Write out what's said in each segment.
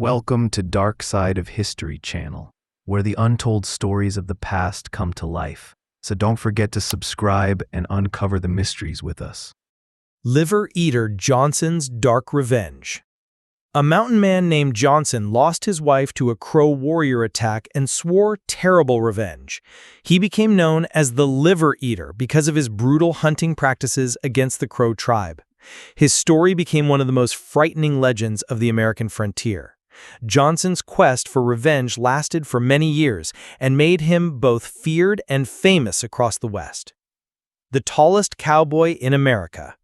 Welcome to Dark Side of History channel, where the untold stories of the past come to life. So don't forget to subscribe and uncover the mysteries with us. Liver Eater Johnson's Dark Revenge. A mountain man named Johnson lost his wife to a Crow warrior attack and swore terrible revenge. He became known as the Liver Eater because of his brutal hunting practices against the Crow tribe. His story became one of the most frightening legends of the American frontier. Johnson's quest for revenge lasted for many years and made him both feared and famous across the West. The tallest cowboy in America.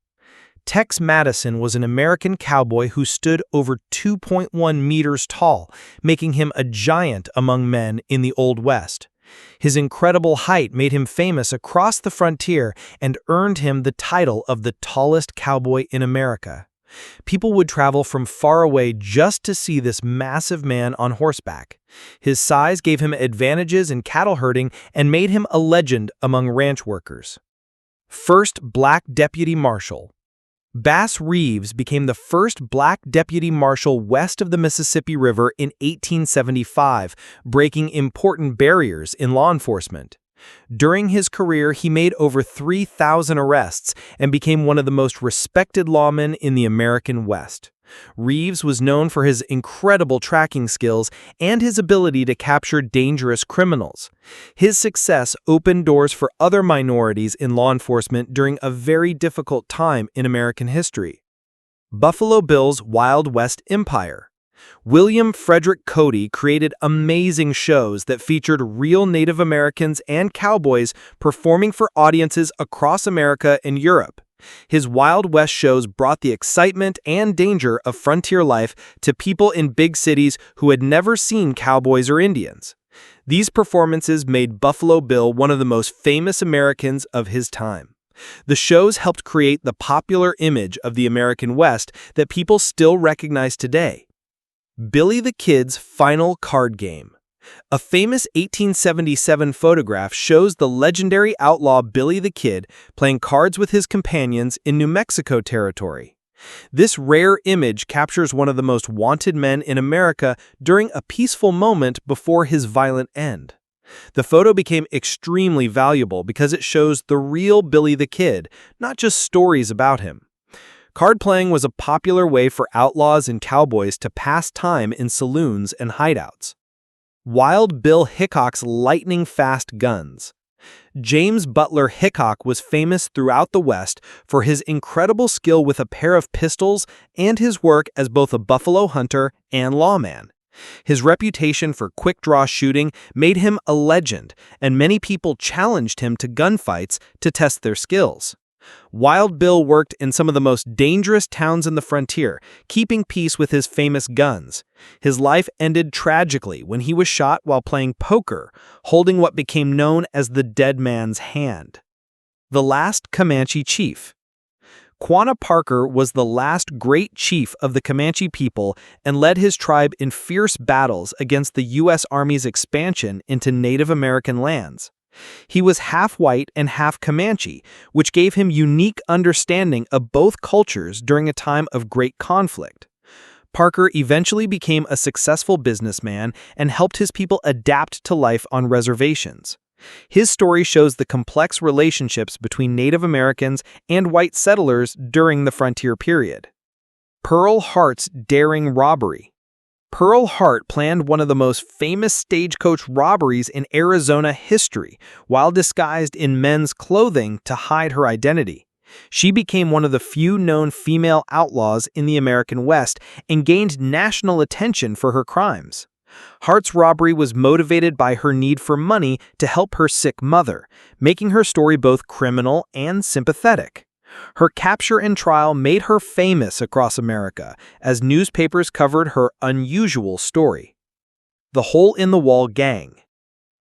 Tex Madison was an American cowboy who stood over 2.1 meters tall, making him a giant among men in the Old West. His incredible height made him famous across the frontier and earned him the title of the tallest cowboy in America. People would travel from far away just to see this massive man on horseback. His size gave him advantages in cattle herding and made him a legend among ranch workers. First Black Deputy Marshal. Bass Reeves became the first black deputy marshal west of the Mississippi River in 1875, breaking important barriers in law enforcement. During his career, he made over 3,000 arrests and became one of the most respected lawmen in the American West. Reeves was known for his incredible tracking skills and his ability to capture dangerous criminals. His success opened doors for other minorities in law enforcement during a very difficult time in American history. Buffalo Bill's Wild West Empire. William Frederick Cody created amazing shows that featured real Native Americans and cowboys performing for audiences across America and Europe. His Wild West shows brought the excitement and danger of frontier life to people in big cities who had never seen cowboys or Indians. These performances made Buffalo Bill one of the most famous Americans of his time. The shows helped create the popular image of the American West that people still recognize today. Billy the Kid's Final Card Game. A famous 1877 photograph shows the legendary outlaw Billy the Kid playing cards with his companions in New Mexico territory. This rare image captures one of the most wanted men in America during a peaceful moment before his violent end. The photo became extremely valuable because it shows the real Billy the Kid, not just stories about him. Card playing was a popular way for outlaws and cowboys to pass time in saloons and hideouts. Wild Bill Hickok's lightning-fast guns. James Butler Hickok was famous throughout the West for his incredible skill with a pair of pistols and his work as both a buffalo hunter and lawman. His reputation for quick-draw shooting made him a legend, and many people challenged him to gunfights to test their skills. Wild Bill worked in some of the most dangerous towns in the frontier, keeping peace with his famous guns. His life ended tragically when he was shot while playing poker, holding what became known as the dead man's hand. The last Comanche chief. Quanah Parker was the last great chief of the Comanche people and led his tribe in fierce battles against the U.S. Army's expansion into Native American lands. He was half white and half Comanche, which gave him unique understanding of both cultures during a time of great conflict. Parker eventually became a successful businessman and helped his people adapt to life on reservations. His story shows the complex relationships between Native Americans and white settlers during the frontier period. Pearl Hart's daring robbery. Pearl Hart planned one of the most famous stagecoach robberies in Arizona history while disguised in men's clothing to hide her identity. She became one of the few known female outlaws in the American West and gained national attention for her crimes. Hart's robbery was motivated by her need for money to help her sick mother, making her story both criminal and sympathetic. Her capture and trial made her famous across America as newspapers covered her unusual story. The Hole-in-the-Wall Gang.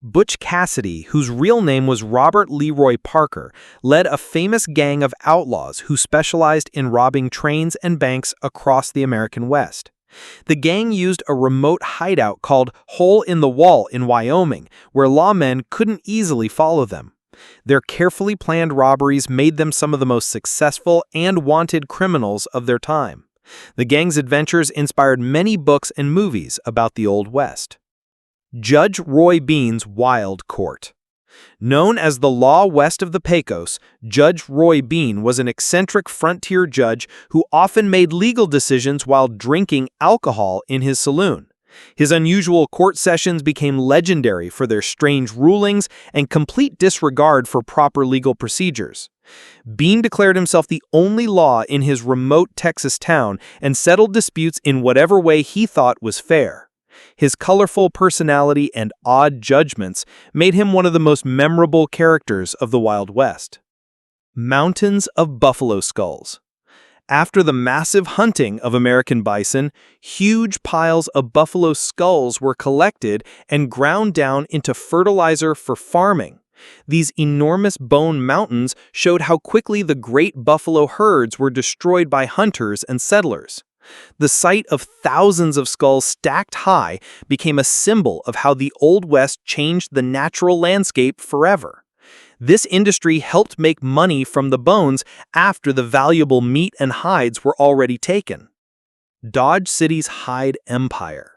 Butch Cassidy, whose real name was Robert Leroy Parker, led a famous gang of outlaws who specialized in robbing trains and banks across the American West. The gang used a remote hideout called Hole-in-the-Wall in Wyoming, where lawmen couldn't easily follow them. Their carefully planned robberies made them some of the most successful and wanted criminals of their time. The gang's adventures inspired many books and movies about the Old West. Judge Roy Bean's Wild Court. Known as the law west of the Pecos, Judge Roy Bean was an eccentric frontier judge who often made legal decisions while drinking alcohol in his saloon. His unusual court sessions became legendary for their strange rulings and complete disregard for proper legal procedures. Bean declared himself the only law in his remote Texas town and settled disputes in whatever way he thought was fair. His colorful personality and odd judgments made him one of the most memorable characters of the Wild West. Mountains of buffalo skulls. After the massive hunting of American bison, huge piles of buffalo skulls were collected and ground down into fertilizer for farming. These enormous bone mountains showed how quickly the great buffalo herds were destroyed by hunters and settlers. The sight of thousands of skulls stacked high became a symbol of how the Old West changed the natural landscape forever. This industry helped make money from the bones after the valuable meat and hides were already taken. Dodge City's Hide Empire.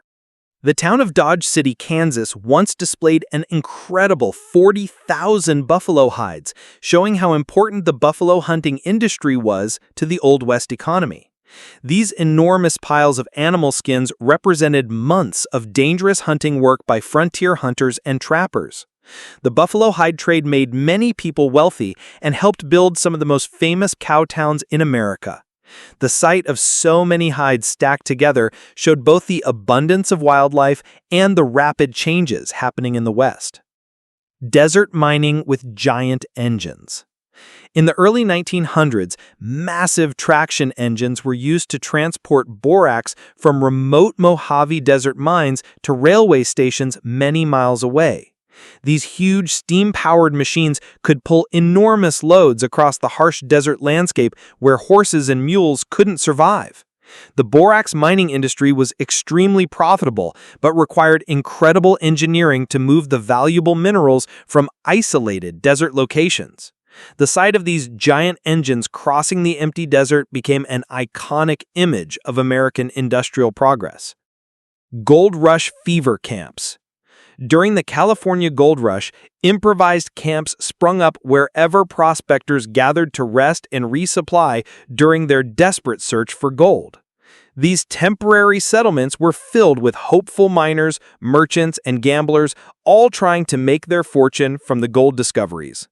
The town of Dodge City, Kansas once displayed an incredible 40,000 buffalo hides, showing how important the buffalo hunting industry was to the Old West economy. These enormous piles of animal skins represented months of dangerous hunting work by frontier hunters and trappers. The buffalo hide trade made many people wealthy and helped build some of the most famous cow towns in America. The sight of so many hides stacked together showed both the abundance of wildlife and the rapid changes happening in the West. Desert mining with giant engines. In the early 1900s, massive traction engines were used to transport borax from remote Mojave Desert mines to railway stations many miles away. These huge steam-powered machines could pull enormous loads across the harsh desert landscape where horses and mules couldn't survive. The borax mining industry was extremely profitable, but required incredible engineering to move the valuable minerals from isolated desert locations. The sight of these giant engines crossing the empty desert became an iconic image of American industrial progress. Gold Rush fever camps. During the California Gold Rush, improvised camps sprung up wherever prospectors gathered to rest and resupply during their desperate search for gold. These temporary settlements were filled with hopeful miners, merchants, and gamblers, all trying to make their fortune from the gold discoveries.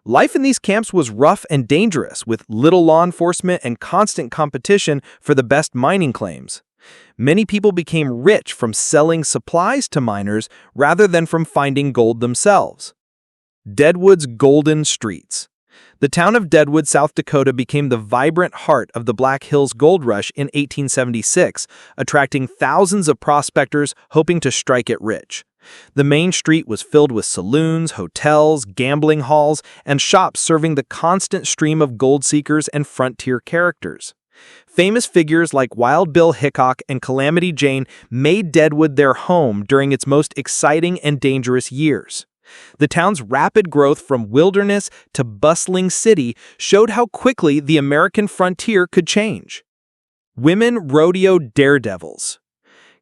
Life in these camps was rough and dangerous, with little law enforcement and constant competition for the best mining claims. Many people became rich from selling supplies to miners rather than from finding gold themselves. Deadwood's golden streets. The town of Deadwood, South Dakota became the vibrant heart of the Black Hills Gold Rush in 1876, attracting thousands of prospectors hoping to strike it rich. The main street was filled with saloons, hotels, gambling halls, and shops serving the constant stream of gold seekers and frontier characters. Famous figures like Wild Bill Hickok and Calamity Jane made Deadwood their home during its most exciting and dangerous years. The town's rapid growth from wilderness to bustling city showed how quickly the American frontier could change. Women rodeo daredevils.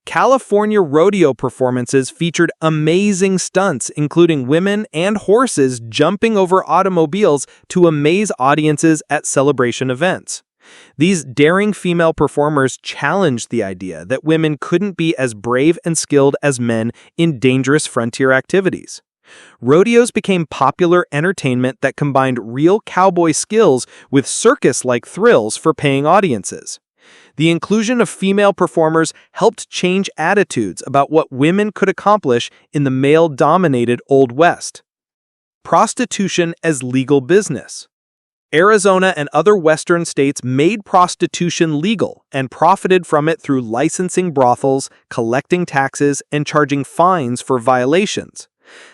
California rodeo performances featured amazing stunts, including women and horses jumping over automobiles to amaze audiences at celebration events. These daring female performers challenged the idea that women couldn't be as brave and skilled as men in dangerous frontier activities. Rodeos became popular entertainment that combined real cowboy skills with circus-like thrills for paying audiences. The inclusion of female performers helped change attitudes about what women could accomplish in the male-dominated Old West. Prostitution as legal business. Arizona and other Western states made prostitution legal and profited from it through licensing brothels, collecting taxes, and charging fines for violations.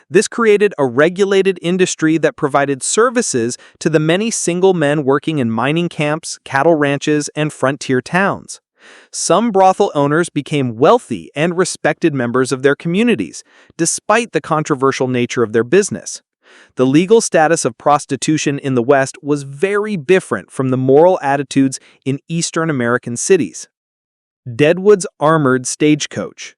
This created a regulated industry that provided services to the many single men working in mining camps, cattle ranches, and frontier towns. Some brothel owners became wealthy and respected members of their communities, despite the controversial nature of their business. The legal status of prostitution in the West was very different from the moral attitudes in Eastern American cities. Deadwood's armored stagecoach.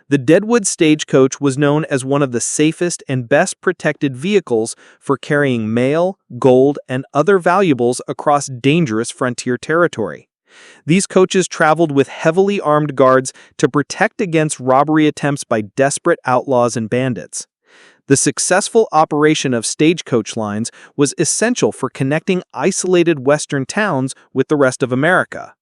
The Deadwood stagecoach was known as one of the safest and best protected vehicles for carrying mail, gold, and other valuables across dangerous frontier territory. These coaches traveled with heavily armed guards to protect against robbery attempts by desperate outlaws and bandits. The successful operation of stagecoach lines was essential for connecting isolated Western towns with the rest of America.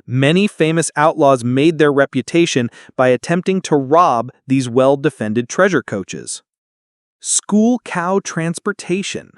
Many famous outlaws made their reputation by attempting to rob these well-defended treasure coaches. School cow transportation.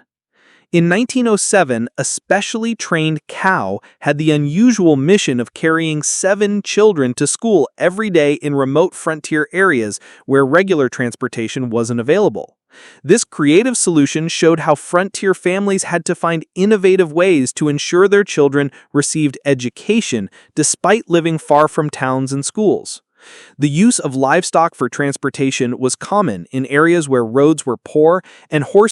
In 1907, a specially trained cow had the unusual mission of carrying 7 children to school every day in remote frontier areas where regular transportation wasn't available. This creative solution showed how frontier families had to find innovative ways to ensure their children received education despite living far from towns and schools. The use of livestock for transportation was common in areas where roads were poor and horse